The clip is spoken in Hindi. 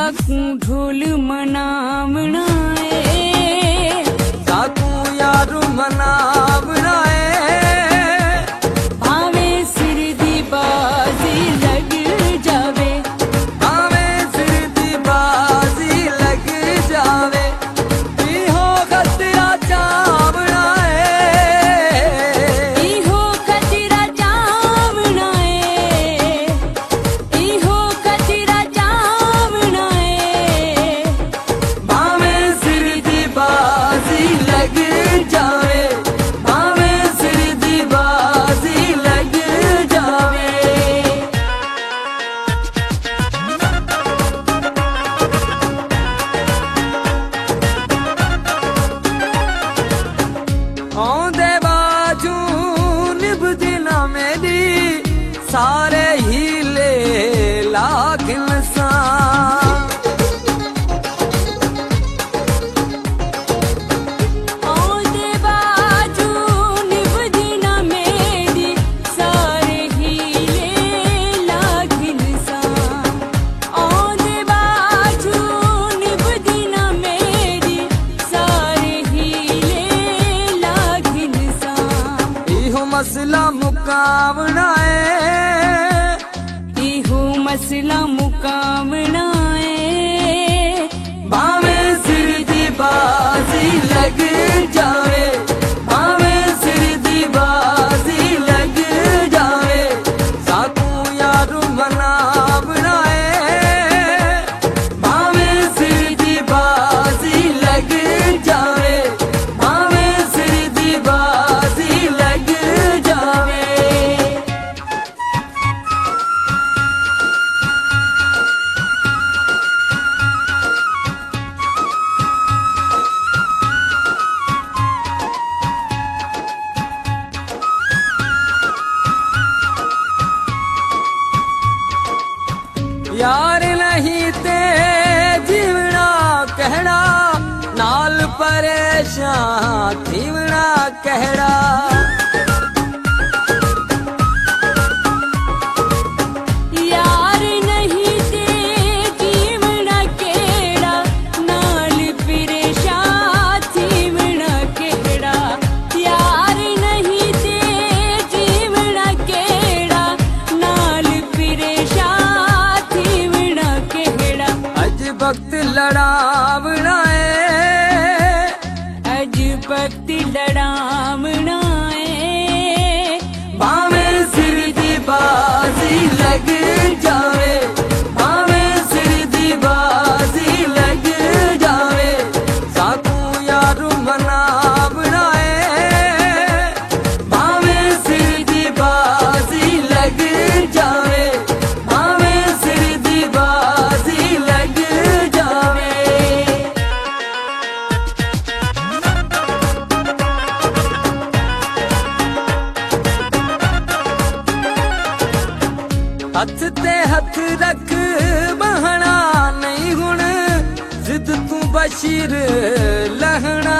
साकू ढोल मनावना है, साकू यारू मनावना है। भावे सिर दी बाजी लग जावे, भावे सिर दी बाजी लग जावे। इहो खतरा चावना है, इहो खतरा चावना है, इहो खतरा चावना है। भावे सिर दी बाजी लग जावे, भावे सिर दी बाजी लग जावे। औंदे बाजू निभदी ना मेरी, सारे हीले लागिन सा। औंदे बाजू निभदी ना मेरी, सारे हीले लागिन सा। औंदे बाजू निभदी ना मेरी, सारे हीले लागिन सा। इहो मसला मुकावना है, इहो मसला मुकावना है। भावे सिर दी बाजी लग जावे, भावे सिर दी बाजी लग जावे। साकू यारू मनावना है, भावे सिर दी बाजी लग जावे, भावे सिर दी बाजी लग जावे। यार नहीं ते जीवना कहड़ा, नाल परेशान थीवना कहड़ा। यार नहीं ते जीवना केड़ा, नाल परेशान थीवना केड़ा। यार नहीं ते जीवना केड़ा, नाल परेशान थीवना केड़ा। अज वक्त लड़ावना है, अज वक्त लड़ावना है। भावे सिर दी बाजी लग जावे, भावे सिर दी बाजी लग जावे। साकू यारू मनावना है, भावे सिर दी बाजी लग जावे, भावे सिर दी बाजी लग जावे। हथ ते हथ रख बहना नहीं हुण, जिद तू बशीर लहना